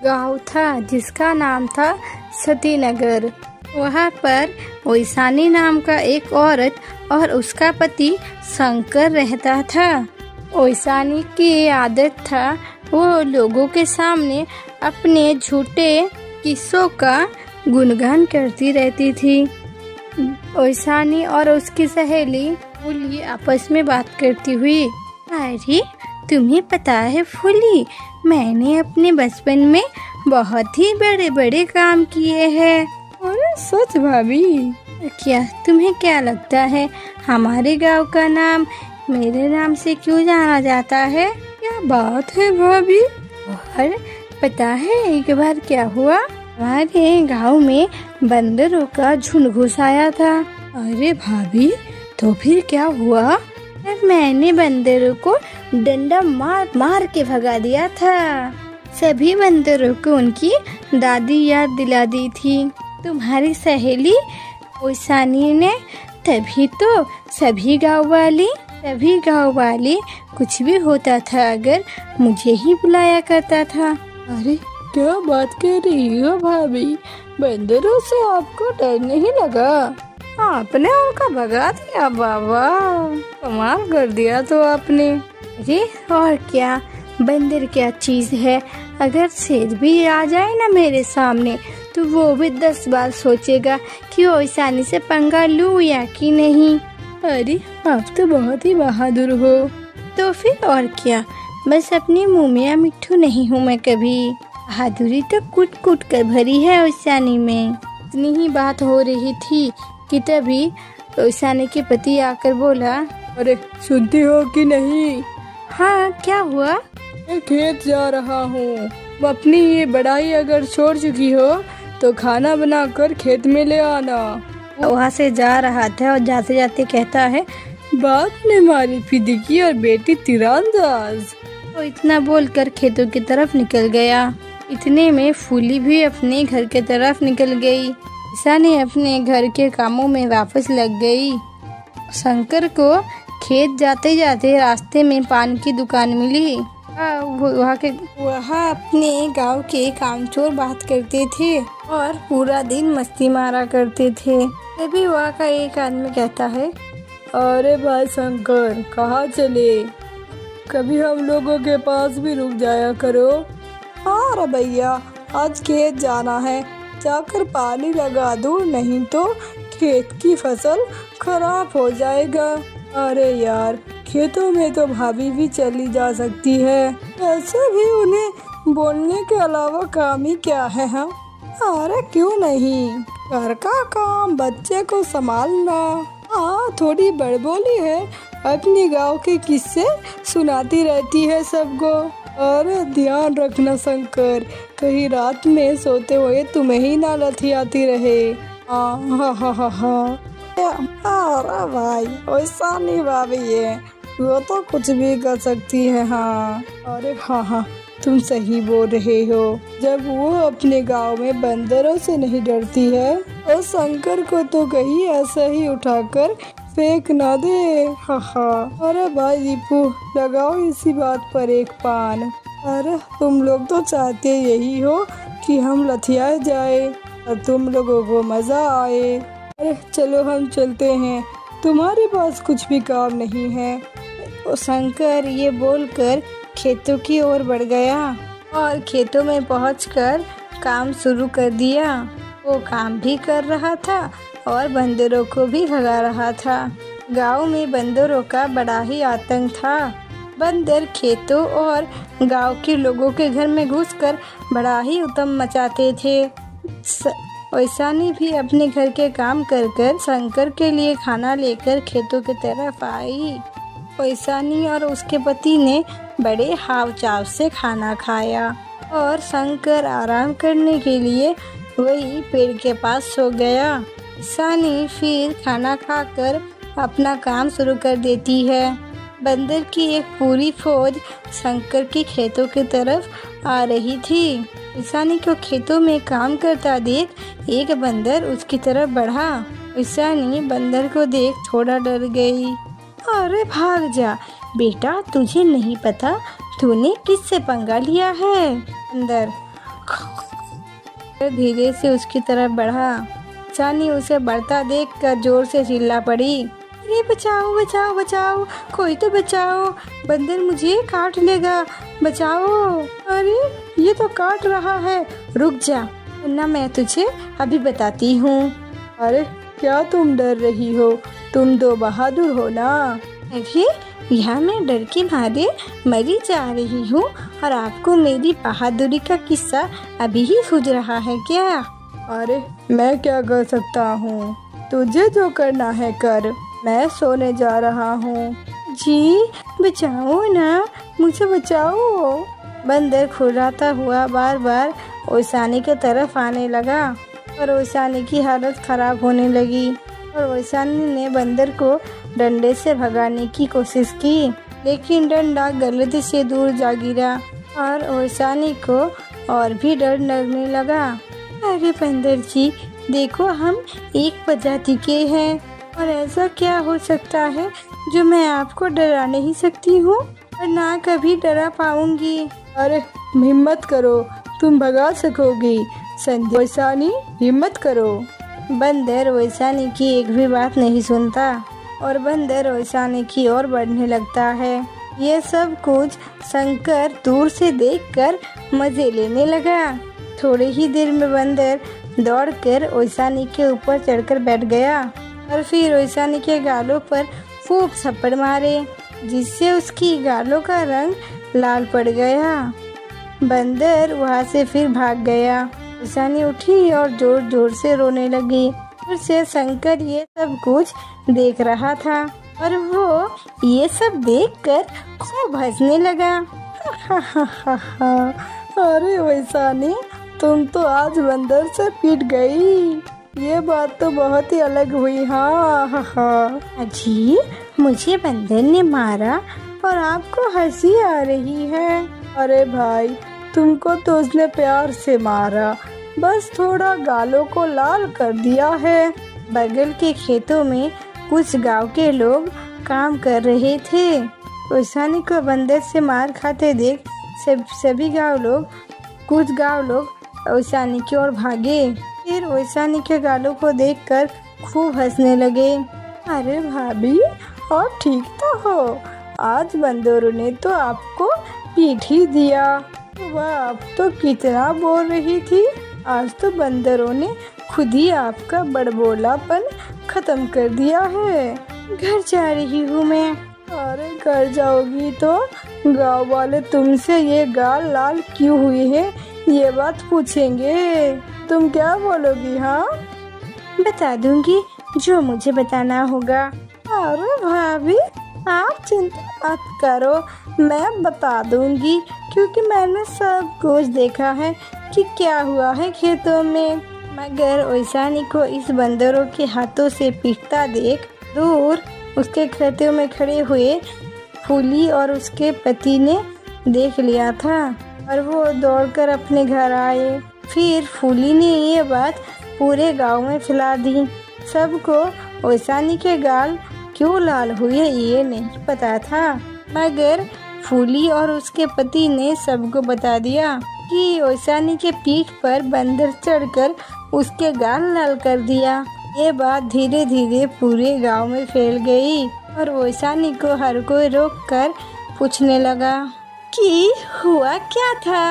गांव था जिसका नाम था सतीनगर। वहाँ पर ओइसानी नाम का एक औरत और उसका पति शंकर रहता था। ओइसानी की आदत था वो लोगों के सामने अपने झूठे किस्सों का गुणगान करती रहती थी। ओइसानी और उसकी सहेली फूली आपस में बात करती हुई, अरे तुम्हें पता है फूली, मैंने अपने बचपन में बहुत ही बड़े बड़े काम किए हैं। अरे सच भाभी? क्या तुम्हें क्या लगता है हमारे गांव का नाम मेरे नाम से क्यों जाना जाता है? क्या बात है भाभी? और पता है एक बार क्या हुआ, हमारे गांव में बंदरों का झुंड घुस आया था। अरे भाभी तो फिर क्या हुआ? मैंने बंदरों को डंडा मार मार के भगा दिया था। सभी बंदरों को उनकी दादी याद दिला दी थी। तुम्हारी सहेली ओइसानी ने, तभी तो सभी गांव वाले कुछ भी होता था अगर मुझे ही बुलाया करता था। अरे क्या बात कर रही हो भाभी? बंदरों से आपको डर नहीं लगा? आपने उनका भगा दिया? बाबा कमाल कर दिया तो आपने। अरे और क्या, बंदर क्या चीज है, अगर शेर भी आ जाए ना मेरे सामने तो वो भी 10 बार सोचेगा कि ओइसानी से पंगा लूं या कि नहीं। अरे आप तो बहुत ही बहादुर हो। तो फिर और क्या, बस अपनी मुँह में मिट्ठू नहीं हूँ मैं कभी। बहादुरी तो कूट कूट कर भरी है ओइसानी में। इतनी ही बात हो रही थी कि तभी ओइसानी के पति आकर बोला, अरे सुनती हो कि नहीं? हाँ क्या हुआ? मैं खेत जा रहा हूँ। अपनी ये बड़ाई अगर छोड़ चुकी हो तो खाना बनाकर खेत में ले आना। वहाँ से जा रहा था और जाते जाते कहता है, बाप ने मारी फिदिकी और बेटी तीरंदाज। वो इतना बोलकर खेतों की तरफ निकल गया। इतने में फूली भी अपने घर के तरफ निकल गई। ओइसानी अपने घर के कामों में वापस लग गई। शंकर को खेत जाते जाते रास्ते में पान की दुकान मिली। वहाँ अपने गांव के कामचोर बात करते थे और पूरा दिन मस्ती मारा करते थे। तभी वहाँ का एक आदमी कहता है, अरे भाई शंकर, कहाँ चले? कभी हम लोगों के पास भी रुक जाया करो। हाँ भैया, आज खेत जाना है, जाकर पानी लगा दो, नहीं तो खेत की फसल खराब हो जाएगा। अरे यार, खेतों में तो भाभी भी चली जा सकती है। ऐसे भी उन्हें बोलने के अलावा काम ही क्या है हम? अरे क्यों नहीं, घर का काम, बच्चे को संभालना। हाँ थोड़ी बड़बोली है, अपनी गांव के किस्से सुनाती रहती है सबको। अरे ध्यान रखना शंकर, कहीं रात में सोते हुए तुम्हें ही ना लथियाती रहे। अरे भाई ओइसानी भाभी है, वो तो कुछ भी कर सकती है। हाँ अरे हाँ, तुम सही बोल रहे हो। जब वो अपने गांव में बंदरों से नहीं डरती है और शंकर को तो कहीं ऐसा ही उठाकर फेंक ना दे। हाँ। अरे भाई दीपू, लगाओ इसी बात पर एक पान। अरे तुम लोग तो चाहते यही हो कि हम लथियाए जाए और तुम लोगों को मजा आए। अरे चलो हम चलते हैं, तुम्हारे पास कुछ भी काम नहीं है। शंकर ये बोलकर खेतों की ओर बढ़ गया और खेतों में पहुंचकर काम शुरू कर दिया। वो काम भी कर रहा था और बंदरों को भी भगा रहा था। गांव में बंदरों का बड़ा ही आतंक था। बंदर खेतों और गांव के लोगों के घर में घुसकर बड़ा ही उत्तम मचाते थे। ओइसानी भी अपने घर के काम कर कर शंकर के लिए खाना लेकर खेतों की तरफ आई। ओइसानी और उसके पति ने बड़े हाव चाव से खाना खाया और शंकर आराम करने के लिए वही पेड़ के पास सो गया। ओइसानी फिर खाना खाकर अपना काम शुरू कर देती है। बंदर की एक पूरी फौज शंकर की खेतों की तरफ आ रही थी। ओइसानी को खेतों में काम करता देख एक बंदर उसकी तरफ बढ़ा। ओइसानी बंदर को देख थोड़ा डर गई। अरे भाग जा बेटा, तुझे नहीं पता तूने किससे पंगा लिया है? बंदर, फिर धीरे से उसकी तरफ बढ़ा। ओसानी उसे बढ़ता देखकर जोर से चिल्ला पड़ी, अरे बचाओ बचाओ बचाओ, कोई तो बचाओ, बंदर मुझे काट लेगा, बचाओ। अरे ये तो काट रहा है, रुक जा वरना मैं तुझे अभी बताती हूँ। अरे क्या तुम डर रही हो, तुम तो बहादुर हो ना। अरे यहाँ मैं डर के मारे मरी जा रही हूँ और आपको मेरी बहादुरी का किस्सा अभी ही सूझ रहा है क्या? अरे मैं क्या कर सकता हूँ, तुझे जो करना है कर, मैं सोने जा रहा हूँ। जी बचाओ ना, मुझे बचाओ। बंदर खुर्राता हुआ बार बार ओसानी की तरफ आने लगा और ओसानी की हालत खराब होने लगी और ओसानी ने बंदर को डंडे से भगाने की कोशिश की, लेकिन डंडा गलती से दूर जा गिरा और ओसानी को और भी डर लगने लगा। अरे बंदर जी देखो, हम एक प्रजाति के हैं और ऐसा क्या हो सकता है जो मैं आपको डरा नहीं सकती हूँ और ना कभी डरा पाऊंगी। अरे हिम्मत करो, तुम भगा सकोगी। ओसानी हिम्मत करो। बंदर ओसानी की एक भी बात नहीं सुनता और बंदर ओसानी की ओर बढ़ने लगता है। ये सब कुछ शंकर दूर से देखकर मजे लेने लगा। थोड़े ही देर में बंदर दौड़कर ओसानी के ऊपर चढ़कर बैठ गया और फिर ओसानी के गालों पर खूब थप्पड़ मारे, जिससे उसकी गालों का रंग लाल पड़ गया। बंदर वहाँ से फिर भाग गया। ओसानी उठी और जोर जोर से रोने लगी। फिर से शंकर ये सब कुछ देख रहा था और वो ये सब देखकर खूब हंसने लगा। अरे ओसानी, तुम तो आज बंदर से पीट गई, ये बात तो बहुत ही अलग हुई। हाँ। अजी मुझे बंदर ने मारा और आपको हंसी आ रही है। अरे भाई, तुमको तो उसने प्यार से मारा, बस थोड़ा गालों को लाल कर दिया है। बगल के खेतों में कुछ गांव के लोग काम कर रहे थे। ओसानी को बंदर से मार खाते देख कुछ गांव लोग ओसानी की ओर भागे। फिर ओसानी के गालों को देखकर खूब हंसने लगे। अरे भाभी, आप ठीक तो हो, आज बंदरों ने तो आपको पीट ही दिया। वाह, आप तो कितना बोल रही थी, आज तो बंदरों ने खुद ही आपका बड़बोलापन खत्म कर दिया है। घर जा रही हूँ मैं। अरे घर जाओगी तो गांव वाले तुमसे ये गाल लाल क्यों हुई है ये बात पूछेंगे, तुम क्या बोलोगी? हाँ बता दूंगी जो मुझे बताना होगा। अरे भाभी, आप चिंता मत करो, मैं बता दूंगी, क्योंकि मैंने सब कुछ देखा है कि क्या हुआ है खेतों में। मगर ओसानी को इस बंदरों के हाथों से पीटता देख दूर उसके खेतों में खड़े हुए फूली और उसके पति ने देख लिया था और वो दौड़कर अपने घर आए। फिर फूली ने ये बात पूरे गांव में फैला दी। सबको ओसानी के गाल क्यों लाल हुए ये नहीं पता था, मगर फूली और उसके पति ने सबको बता दिया कि ओसानी के पीठ पर बंदर चढ़कर उसके गाल लाल कर दिया। ये बात धीरे धीरे पूरे गांव में फैल गई और ओसानी को हर कोई रोक कर पूछने लगा कि हुआ क्या था।